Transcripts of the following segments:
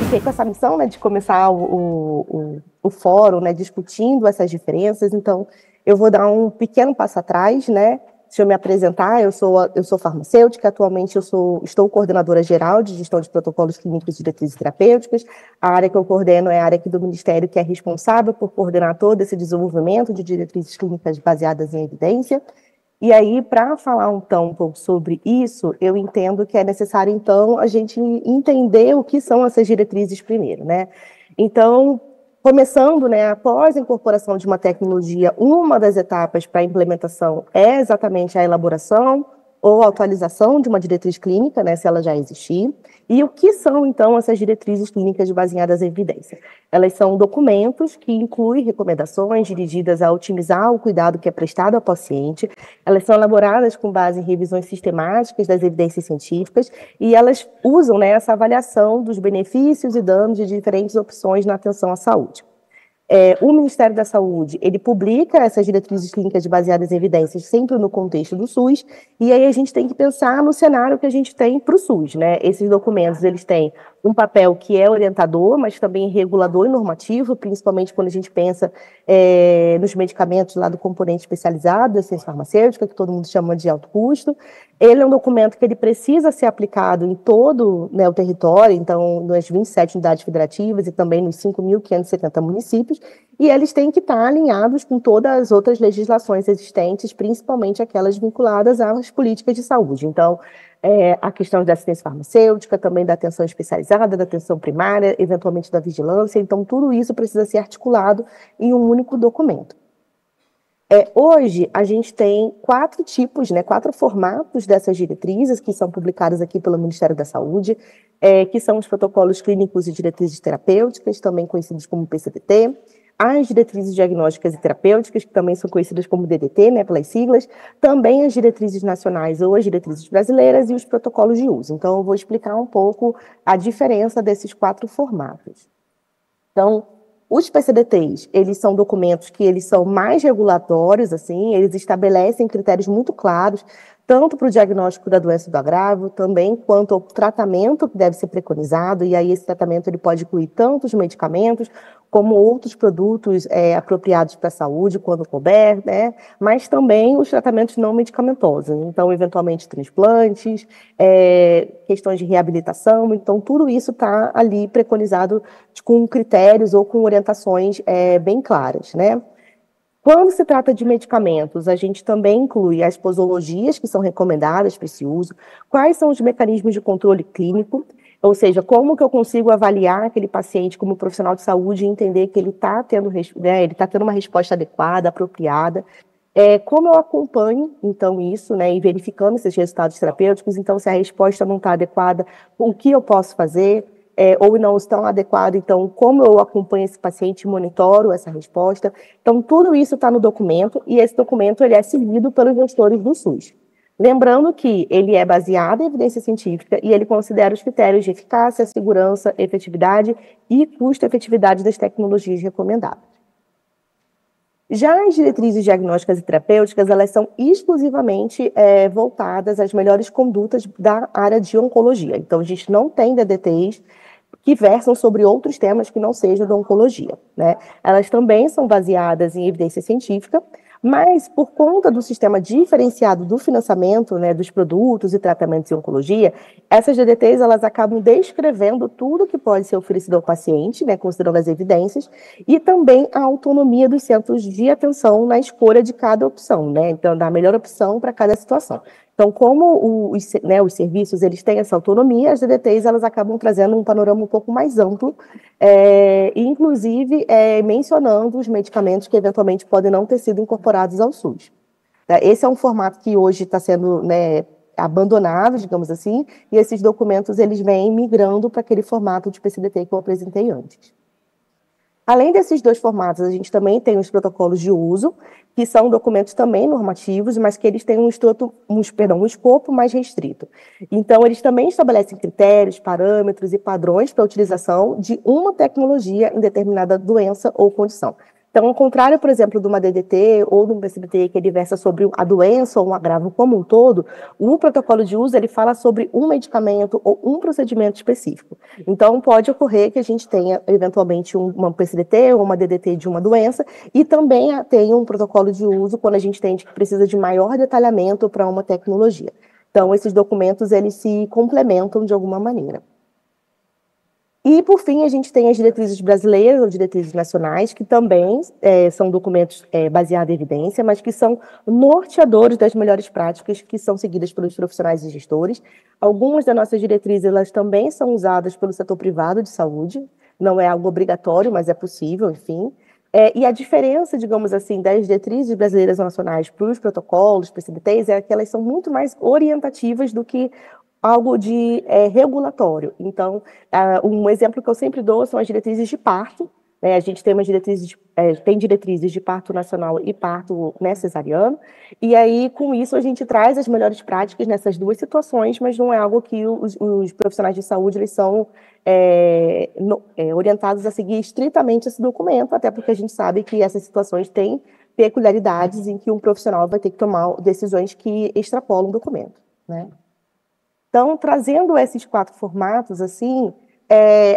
fiquei com essa missão, né, de começar o fórum, né, discutindo essas diferenças. Então, eu vou dar um pequeno passo atrás, né? Deixa eu me apresentar. Eu sou farmacêutica. Atualmente, estou coordenadora geral de gestão de protocolos clínicos e diretrizes terapêuticas. A área que eu coordeno é a área aqui do Ministério que é responsável por coordenar todo esse desenvolvimento de diretrizes clínicas baseadas em evidência. E aí, para falar, então, um pouco sobre isso, eu entendo que é necessário, então, a gente entender o que são essas diretrizes primeiro, né? Então, começando, né, após a incorporação de uma tecnologia, uma das etapas para a implementação é exatamente a elaboração ou atualização de uma diretriz clínica, né, se ela já existir. E o que são, então, essas diretrizes clínicas baseadas em evidência? Elas são documentos que incluem recomendações dirigidas a otimizar o cuidado que é prestado ao paciente. Elas são elaboradas com base em revisões sistemáticas das evidências científicas e elas usam, né, essa avaliação dos benefícios e danos de diferentes opções na atenção à saúde. O Ministério da Saúde, ele publica essas diretrizes clínicas baseadas em evidências sempre no contexto do SUS, e aí a gente tem que pensar no cenário que a gente tem para o SUS, né? Esses documentos, eles têm um papel que é orientador, mas também regulador e normativo, principalmente quando a gente pensa nos medicamentos lá do componente especializado da ciência farmacêutica, que todo mundo chama de alto custo. Ele é um documento que ele precisa ser aplicado em todo, né, o território, então nas 27 unidades federativas e também nos 5.570 municípios, e eles têm que estar alinhados com todas as outras legislações existentes, principalmente aquelas vinculadas às políticas de saúde. Então, a questão da assistência farmacêutica, também da atenção especializada, da atenção primária, eventualmente da vigilância. Então, tudo isso precisa ser articulado em um único documento. Hoje, a gente tem 4 tipos, né, 4 formatos dessas diretrizes que são publicadas aqui pelo Ministério da Saúde, que são os protocolos clínicos e diretrizes terapêuticas, também conhecidos como PCDT, as diretrizes diagnósticas e terapêuticas, que também são conhecidas como DDT, né, pelas siglas, também as diretrizes nacionais ou as diretrizes brasileiras e os protocolos de uso. Então, eu vou explicar um pouco a diferença desses 4 formatos. Então, os PCDTs, eles são documentos que eles são mais regulatórios, assim, eles estabelecem critérios muito claros, tanto para o diagnóstico da doença do agravo, também quanto ao tratamento que deve ser preconizado, e aí esse tratamento ele pode incluir tanto os medicamentos, como outros produtos apropriados para a saúde, quando couber, né? Mas também os tratamentos não medicamentosos, então, eventualmente, transplantes, questões de reabilitação, então, tudo isso está ali preconizado com critérios ou com orientações bem claras, né? Quando se trata de medicamentos, a gente também inclui as posologias que são recomendadas para esse uso, quais são os mecanismos de controle clínico, ou seja, como que eu consigo avaliar aquele paciente como profissional de saúde e entender que ele está tendo, né, ele tá tendo uma resposta adequada, apropriada. Como eu acompanho, então, isso, né, e verificando esses resultados terapêuticos, então, se a resposta não está adequada, o que eu posso fazer? Ou não estão adequados, então, como eu acompanho esse paciente e monitoro essa resposta. Então, tudo isso está no documento, e esse documento ele é seguido pelos gestores do SUS. Lembrando que ele é baseado em evidência científica e ele considera os critérios de eficácia, segurança, efetividade e custo-efetividade das tecnologias recomendadas. Já as diretrizes diagnósticas e terapêuticas, elas são exclusivamente voltadas às melhores condutas da área de oncologia. Então, a gente não tem DDTs que versam sobre outros temas que não sejam da oncologia, né? Elas também são baseadas em evidência científica, mas por conta do sistema diferenciado do financiamento, né, dos produtos e tratamentos em oncologia, essas DDTs elas acabam descrevendo tudo que pode ser oferecido ao paciente, né, considerando as evidências, e também a autonomia dos centros de atenção na escolha de cada opção, né? Então, da melhor opção para cada situação. Então, como os serviços eles têm essa autonomia, as DDTs elas acabam trazendo um panorama um pouco mais amplo, inclusive mencionando os medicamentos que eventualmente podem não ter sido incorporados ao SUS. Esse é um formato que hoje está sendo, né, abandonado, digamos assim, e esses documentos eles vêm migrando para aquele formato de PCDT que eu apresentei antes. Além desses 2 formatos, a gente também tem os protocolos de uso, que são documentos também normativos, mas que eles têm um escopo mais restrito. Então, eles também estabelecem critérios, parâmetros e padrões para a utilização de uma tecnologia em determinada doença ou condição. Então, ao contrário, por exemplo, de uma DDT ou de um PCDT que ele versa sobre a doença ou um agravo como um todo, o protocolo de uso ele fala sobre um medicamento ou um procedimento específico. Então, pode ocorrer que a gente tenha, eventualmente, uma PCDT ou uma DDT de uma doença e também tenha um protocolo de uso quando a gente tem que precisa de maior detalhamento para uma tecnologia. Então, esses documentos, eles se complementam de alguma maneira. E, por fim, a gente tem as diretrizes brasileiras ou diretrizes nacionais, que também são documentos baseados em evidência, mas que são norteadores das melhores práticas que são seguidas pelos profissionais e gestores. Algumas das nossas diretrizes, elas também são usadas pelo setor privado de saúde, não é algo obrigatório, mas é possível, enfim. E a diferença, digamos assim, das diretrizes brasileiras ou nacionais para os protocolos, para os CDTs, é que elas são muito mais orientativas do que algo de regulatório. Então, um exemplo que eu sempre dou são as diretrizes de parto. Né? A gente tem umas diretrizes, tem diretrizes de parto nacional e parto, né, cesariano, e aí, com isso, a gente traz as melhores práticas nessas duas situações, mas não é algo que os profissionais de saúde eles são orientados a seguir estritamente esse documento, até porque a gente sabe que essas situações têm peculiaridades em que um profissional vai ter que tomar decisões que extrapolam o documento, né? Então, trazendo esses 4 formatos, assim,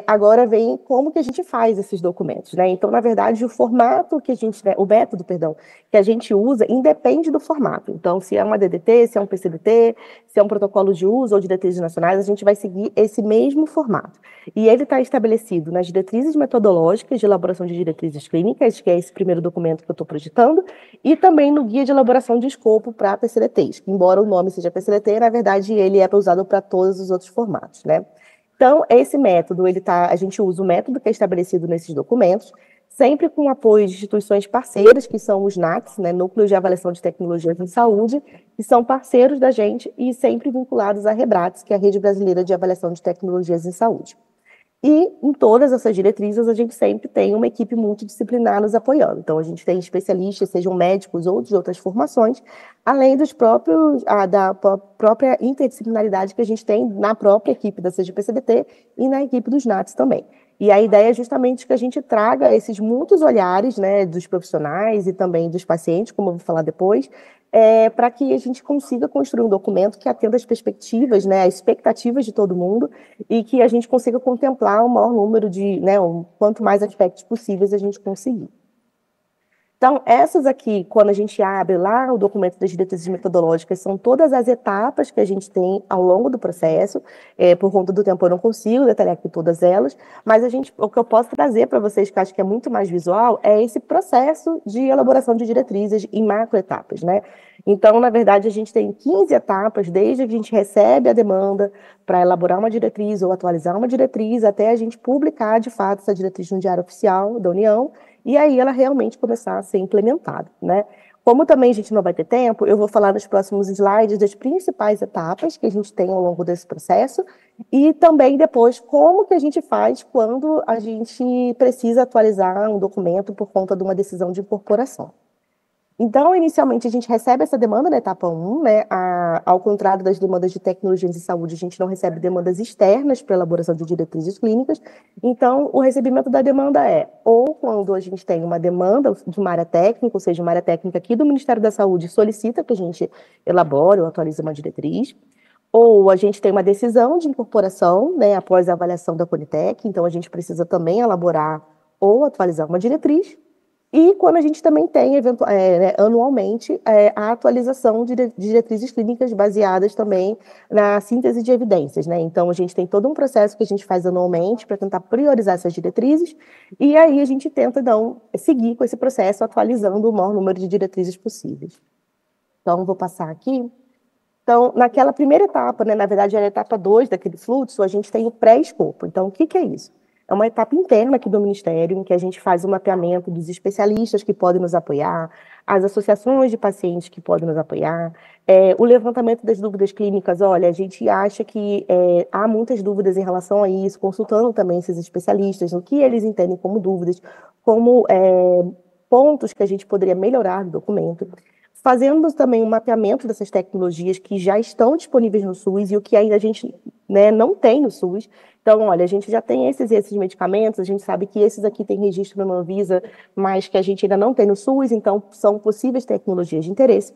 agora vem como que a gente faz esses documentos, né? Então, na verdade, o formato que a gente, né, o método, perdão, que a gente usa independe do formato. Então, se é uma DDT, se é um PCDT, se é um protocolo de uso ou diretrizes nacionais, a gente vai seguir esse mesmo formato. E ele está estabelecido nas diretrizes metodológicas de elaboração de diretrizes clínicas, que é esse primeiro documento que eu estou projetando, e também no guia de elaboração de escopo para PCDTs. Embora o nome seja PCDT, na verdade, ele é usado para todos os outros formatos, né? Então, esse método, a gente usa o método que é estabelecido nesses documentos, sempre com o apoio de instituições parceiras, que são os NACs, né, Núcleos de Avaliação de Tecnologias em Saúde, que são parceiros da gente e sempre vinculados à Rebrates, que é a Rede Brasileira de Avaliação de Tecnologias em Saúde. E em todas essas diretrizes, a gente sempre tem uma equipe multidisciplinar nos apoiando. Então, a gente tem especialistas, sejam médicos ou de outras formações, além da própria interdisciplinaridade que a gente tem na própria equipe da CGPCDT e na equipe dos NATs também. E a ideia é justamente que a gente traga esses muitos olhares, né, dos profissionais e também dos pacientes, como eu vou falar depois, para que a gente consiga construir um documento que atenda às perspectivas, né, às expectativas de todo mundo e que a gente consiga contemplar o maior número de, né, quanto mais aspectos possíveis a gente conseguir. Então, essas aqui, quando a gente abre lá o documento das diretrizes metodológicas, são todas as etapas que a gente tem ao longo do processo. Por conta do tempo, eu não consigo detalhar aqui todas elas, mas o que eu posso trazer para vocês, que eu acho que é muito mais visual, é esse processo de elaboração de diretrizes em macroetapas, né? Então, na verdade, a gente tem 15 etapas, desde que a gente recebe a demanda para elaborar uma diretriz ou atualizar uma diretriz, até a gente publicar, de fato, essa diretriz no Diário Oficial da União, e aí ela realmente começar a ser implementada, né? Como também a gente não vai ter tempo, eu vou falar nos próximos slides das principais etapas que a gente tem ao longo desse processo e também depois como que a gente faz quando a gente precisa atualizar um documento por conta de uma decisão de incorporação. Então, inicialmente, a gente recebe essa demanda na etapa 1, né? Ao contrário das demandas de tecnologias de saúde, a gente não recebe demandas externas para elaboração de diretrizes clínicas. Então, o recebimento da demanda ou quando a gente tem uma demanda de uma área técnica, ou seja, uma área técnica aqui do Ministério da Saúde solicita que a gente elabore ou atualize uma diretriz, ou a gente tem uma decisão de incorporação, né, após a avaliação da Conitec, então a gente precisa também elaborar ou atualizar uma diretriz. E quando a gente também tem, né, anualmente, a atualização de diretrizes clínicas baseadas também na síntese de evidências, né? Então, a gente tem todo um processo que a gente faz anualmente para tentar priorizar essas diretrizes, e aí a gente tenta, então, seguir com esse processo, atualizando o maior número de diretrizes possíveis. Então, vou passar aqui. Então, naquela primeira etapa, né, na verdade, era a etapa 2 daquele fluxo, a gente tem o pré-escopo. Então, o que é isso? É uma etapa interna aqui do Ministério, em que a gente faz o mapeamento dos especialistas que podem nos apoiar, as associações de pacientes que podem nos apoiar, o levantamento das dúvidas clínicas. Olha, a gente acha que há muitas dúvidas em relação a isso, consultando também esses especialistas, no que eles entendem como dúvidas, como pontos que a gente poderia melhorar no documento. fazendo também um mapeamento dessas tecnologias que já estão disponíveis no SUS e o que ainda a gente, né, não tem no SUS. Então, olha, a gente já tem esses medicamentos, a gente sabe que esses aqui têm registro na Anvisa, mas que a gente ainda não tem no SUS, então são possíveis tecnologias de interesse.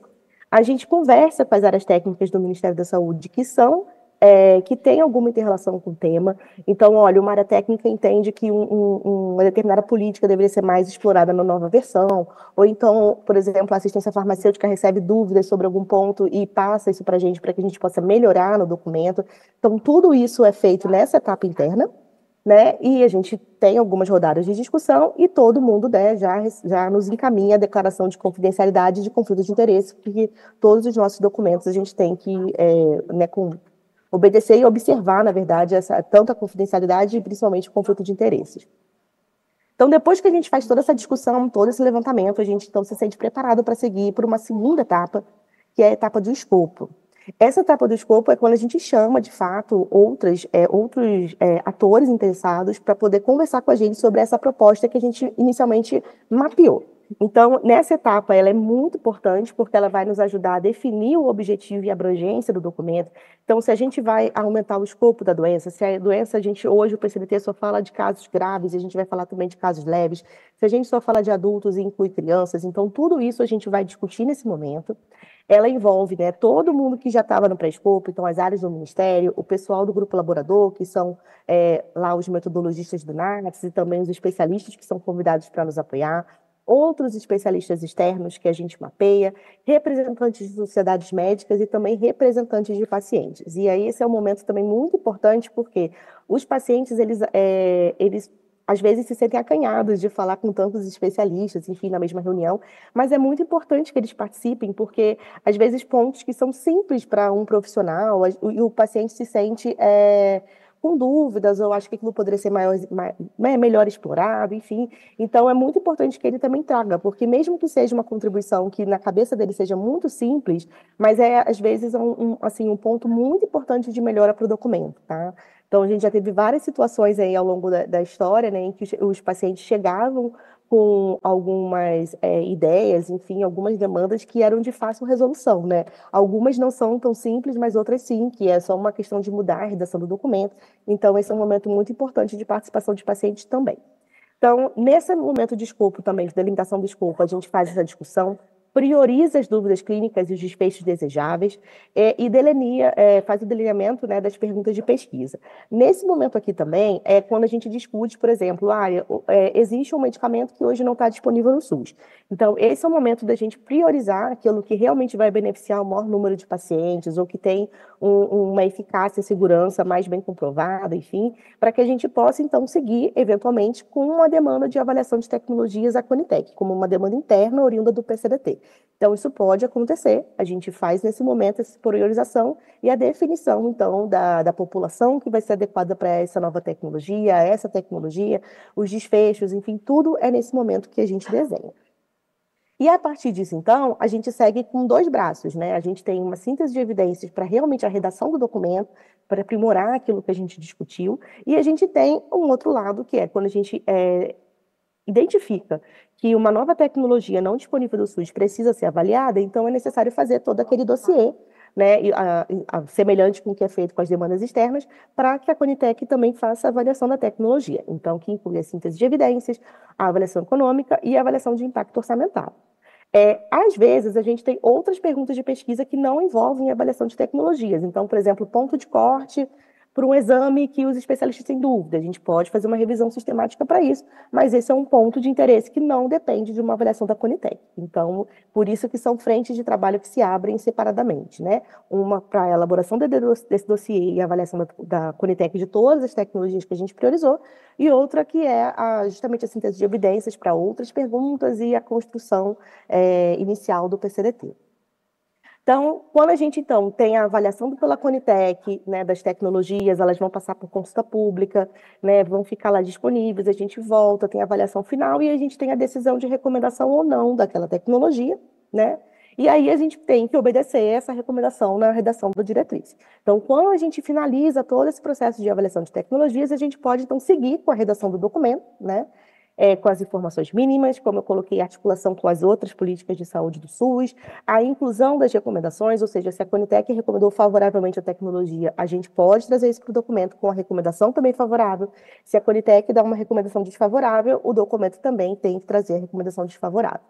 A gente conversa com as áreas técnicas do Ministério da Saúde que tem alguma interrelação com o tema. Então, olha, uma área técnica entende que uma determinada política deveria ser mais explorada na nova versão, ou então, por exemplo, a assistência farmacêutica recebe dúvidas sobre algum ponto e passa isso para a gente, para que a gente possa melhorar no documento. Então, tudo isso é feito nessa etapa interna, né? E a gente tem algumas rodadas de discussão e todo mundo, né, já nos encaminha a declaração de confidencialidade e de conflito de interesse, porque todos os nossos documentos a gente tem que, né, obedecer e observar, na verdade, tanto a confidencialidade e principalmente o conflito de interesses. Então, depois que a gente faz toda essa discussão, todo esse levantamento, a gente então se sente preparado para seguir por uma segunda etapa, que é a etapa do escopo. Essa etapa do escopo é quando a gente chama, de fato, outros atores interessados para poder conversar com a gente sobre essa proposta que a gente inicialmente mapeou. Então, nessa etapa, ela é muito importante porque ela vai nos ajudar a definir o objetivo e a abrangência do documento. Então, se a gente vai aumentar o escopo da doença, se a doença, hoje o PCDT só fala de casos graves, a gente vai falar também de casos leves, se a gente só fala de adultos e inclui crianças, então tudo isso a gente vai discutir nesse momento. Ela envolve, né, todo mundo que já estava no pré-escopo, então as áreas do Ministério, o pessoal do grupo colaborador, que são lá os metodologistas do NATS e também os especialistas que são convidados para nos apoiar, outros especialistas externos que a gente mapeia, representantes de sociedades médicas e também representantes de pacientes. E aí esse é um momento também muito importante, porque os pacientes, eles às vezes se sentem acanhados de falar com tantos especialistas, enfim, na mesma reunião, mas é muito importante que eles participem, porque às vezes pontos que são simples para um profissional, e o paciente se sente com dúvidas, ou acho que aquilo poderia ser melhor explorado, enfim. Então, é muito importante que ele também traga, porque mesmo que seja uma contribuição que na cabeça dele seja muito simples, mas às vezes, assim, um ponto muito importante de melhora para o documento, tá? Então, a gente já teve várias situações aí ao longo da história, né, em que os pacientes chegavam com algumas ideias, enfim, algumas demandas que eram de fácil resolução, né? Algumas não são tão simples, mas outras sim, que é só uma questão de mudar a redação do documento. Então, esse é um momento muito importante de participação de pacientes também. Então, nesse momento de escopo também, de delimitação do escopo, a gente faz essa discussão, prioriza as dúvidas clínicas e os desfechos desejáveis e faz o delineamento, né, das perguntas de pesquisa. Nesse momento aqui também é quando a gente discute, por exemplo, existe um medicamento que hoje não está disponível no SUS. Então, esse é o momento da gente priorizar aquilo que realmente vai beneficiar o maior número de pacientes ou que tem uma eficácia e segurança mais bem comprovada, enfim, para que a gente possa, então, seguir, eventualmente, com uma demanda de avaliação de tecnologias à Conitec, como uma demanda interna oriunda do PCDT. Então, isso pode acontecer, a gente faz nesse momento essa priorização e a definição, então, da população que vai ser adequada para essa nova tecnologia, essa tecnologia, os desfechos, enfim, tudo é nesse momento que a gente desenha. E a partir disso, então, a gente segue com dois braços, né? A gente tem uma síntese de evidências para realmente a redação do documento, para aprimorar aquilo que a gente discutiu, e a gente tem um outro lado, que é quando a gente identifica que uma nova tecnologia não disponível do SUS precisa ser avaliada, então é necessário fazer todo aquele dossiê, né, semelhante com o que é feito com as demandas externas, para que a Conitec também faça a avaliação da tecnologia. Então, que inclui a síntese de evidências, a avaliação econômica e a avaliação de impacto orçamentário. Às vezes, a gente tem outras perguntas de pesquisa que não envolvem avaliação de tecnologias. Então, por exemplo, ponto de corte para um exame que os especialistas têm dúvida. A gente pode fazer uma revisão sistemática para isso, mas esse é um ponto de interesse que não depende de uma avaliação da Conitec. Então, por isso que são frentes de trabalho que se abrem separadamente, né? Uma para a elaboração desse dossiê e a avaliação da Conitec de todas as tecnologias que a gente priorizou, e outra que é justamente a síntese de evidências para outras perguntas e a construção inicial do PCDT. Então, quando a gente então tem a avaliação pela Conitec, né, das tecnologias, elas vão passar por consulta pública, né, vão ficar lá disponíveis, a gente volta, tem a avaliação final e a gente tem a decisão de recomendação ou não daquela tecnologia, né? E aí a gente tem que obedecer essa recomendação na redação da diretriz. Então, quando a gente finaliza todo esse processo de avaliação de tecnologias, a gente pode então seguir com a redação do documento, né? com as informações mínimas, como eu coloquei, articulação com as outras políticas de saúde do SUS, a inclusão das recomendações, ou seja, se a Conitec recomendou favoravelmente a tecnologia, a gente pode trazer isso para o documento com a recomendação também favorável. Se a Conitec dá uma recomendação desfavorável, o documento também tem que trazer a recomendação desfavorável.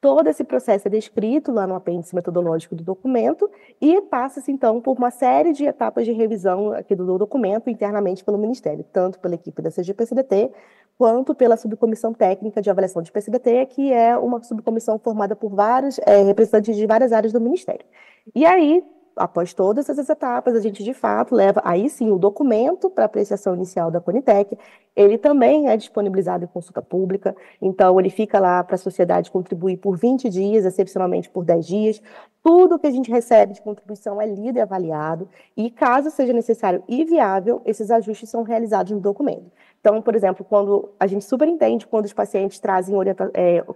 Todo esse processo é descrito lá no apêndice metodológico do documento e passa-se, então, por uma série de etapas de revisão aqui do documento internamente pelo Ministério, tanto pela equipe da CGPCDT, quanto pela Subcomissão Técnica de Avaliação de PCDT, que é uma subcomissão formada por vários representantes de várias áreas do Ministério. E aí, após todas essas etapas, a gente, de fato, leva aí sim o documento para apreciação inicial da Conitec. Ele também é disponibilizado em consulta pública, então ele fica lá para a sociedade contribuir por 20 dias, excepcionalmente por 10 dias. Tudo que a gente recebe de contribuição é lido e avaliado, e caso seja necessário e viável, esses ajustes são realizados no documento. Então, por exemplo, quando a gente super entende quando os pacientes trazem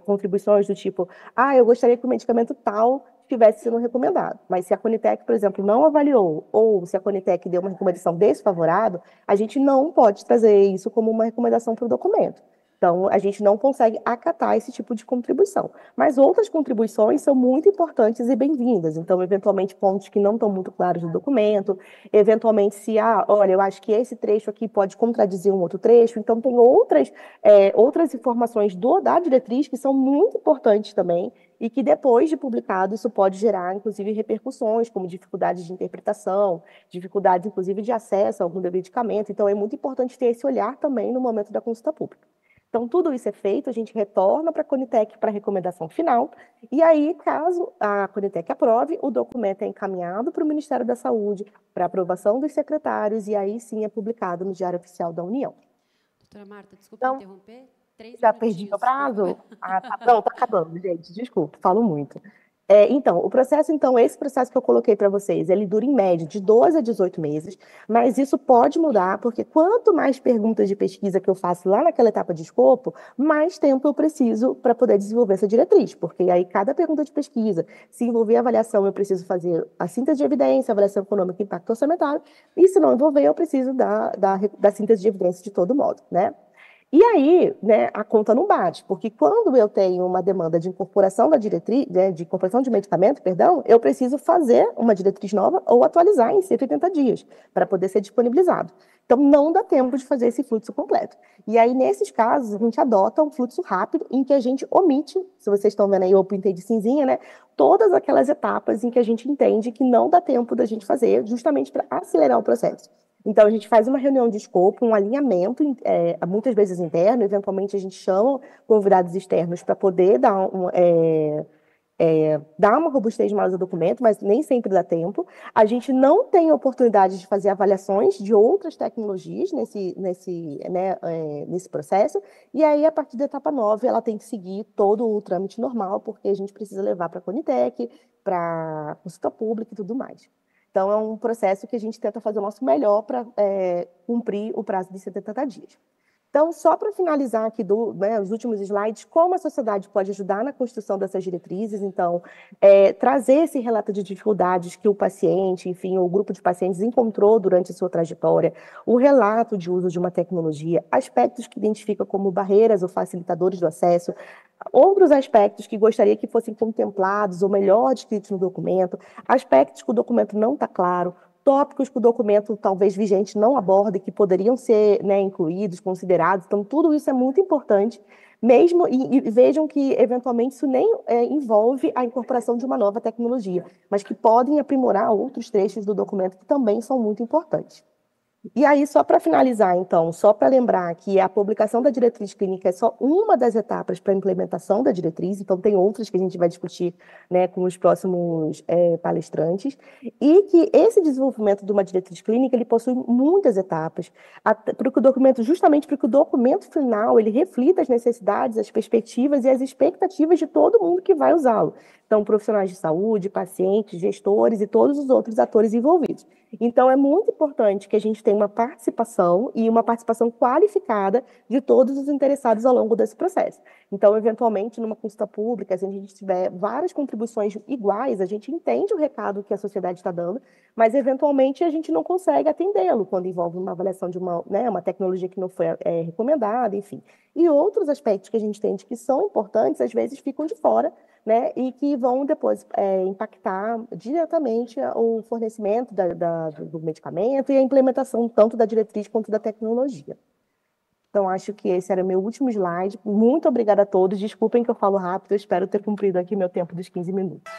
contribuições do tipo, eu gostaria que o medicamento tal estivesse sendo recomendado. Mas se a Conitec, por exemplo, não avaliou, ou se a Conitec deu uma recomendação desfavorável, a gente não pode trazer isso como uma recomendação para o documento. Então, a gente não consegue acatar esse tipo de contribuição. Mas outras contribuições são muito importantes e bem-vindas. Então, eventualmente, pontos que não estão muito claros no documento, eventualmente, se, olha, eu acho que esse trecho aqui pode contradizer um outro trecho. Então, tem outras informações da diretriz que são muito importantes também, e que depois de publicado isso pode gerar, inclusive, repercussões, como dificuldades de interpretação, dificuldades, inclusive, de acesso a algum medicamento. Então, é muito importante ter esse olhar também no momento da consulta pública. Então, tudo isso é feito, a gente retorna para a Conitec para a recomendação final, e aí, caso a Conitec aprove, o documento é encaminhado para o Ministério da Saúde, para aprovação dos secretários, e aí sim é publicado no Diário Oficial da União. Doutora Marta, desculpa interromper. Já perdi o prazo? Não, está acabando, gente, desculpa, falo muito. Esse processo que eu coloquei para vocês, ele dura em média de 12 a 18 meses, mas isso pode mudar, porque quanto mais perguntas de pesquisa que eu faço lá naquela etapa de escopo, mais tempo eu preciso para poder desenvolver essa diretriz, porque aí cada pergunta de pesquisa, se envolver avaliação, eu preciso fazer a síntese de evidência, avaliação econômica e impacto orçamentário, e se não envolver, eu preciso da síntese de evidência de todo modo, né? E aí, né, a conta não bate, porque quando eu tenho uma demanda de incorporação da diretriz, né, de incorporação de medicamento, perdão, eu preciso fazer uma diretriz nova ou atualizar em 180 dias para poder ser disponibilizado. Então, não dá tempo de fazer esse fluxo completo. E aí, nesses casos, a gente adota um fluxo rápido em que a gente omite, se vocês estão vendo aí, eu pintei de cinzinha, né, todas aquelas etapas em que a gente entende que não dá tempo da gente fazer, justamente para acelerar o processo. Então, a gente faz uma reunião de escopo, um alinhamento, muitas vezes interno, eventualmente a gente chama convidados externos para poder dar uma robustez mais ao documento, mas nem sempre dá tempo. A gente não tem oportunidade de fazer avaliações de outras tecnologias nesse processo, e aí, a partir da etapa 9, ela tem que seguir todo o trâmite normal, porque a gente precisa levar para a Conitec, para a consulta pública e tudo mais. Então, é um processo que a gente tenta fazer o nosso melhor para cumprir o prazo de 70 dias. Então, só para finalizar aqui os últimos slides, como a sociedade pode ajudar na construção dessas diretrizes, então, trazer esse relato de dificuldades que o paciente, enfim, o grupo de pacientes encontrou durante a sua trajetória, o relato de uso de uma tecnologia, aspectos que identifica como barreiras ou facilitadores do acesso, outros aspectos que gostaria que fossem contemplados ou melhor descritos no documento, aspectos que o documento não está claro, tópicos que o documento talvez vigente não aborda e que poderiam ser, né, incluídos, considerados. Então, tudo isso é muito importante, mesmo, e vejam que, eventualmente, isso nem envolve a incorporação de uma nova tecnologia, mas que podem aprimorar outros trechos do documento que também são muito importantes. E aí, só para finalizar, então, só para lembrar que a publicação da diretriz clínica é só uma das etapas para a implementação da diretriz, então tem outras que a gente vai discutir, né, com os próximos palestrantes, e que esse desenvolvimento de uma diretriz clínica, ele possui muitas etapas, justamente para que o documento final, ele reflita as necessidades, as perspectivas e as expectativas de todo mundo que vai usá-lo. Então, profissionais de saúde, pacientes, gestores e todos os outros atores envolvidos. Então, é muito importante que a gente tenha uma participação e uma participação qualificada de todos os interessados ao longo desse processo. Então, eventualmente, numa consulta pública, se a gente tiver várias contribuições iguais, a gente entende o recado que a sociedade está dando, mas, eventualmente, a gente não consegue atendê-lo quando envolve uma avaliação de uma tecnologia que não foi recomendada, enfim. E outros aspectos que a gente entende que são importantes, às vezes, ficam de fora, né, e que vão depois impactar diretamente o fornecimento do medicamento e a implementação tanto da diretriz quanto da tecnologia. Então, acho que esse era o meu último slide. Muito obrigada a todos. Desculpem que eu falo rápido, eu espero ter cumprido aqui meu tempo dos 15 minutos.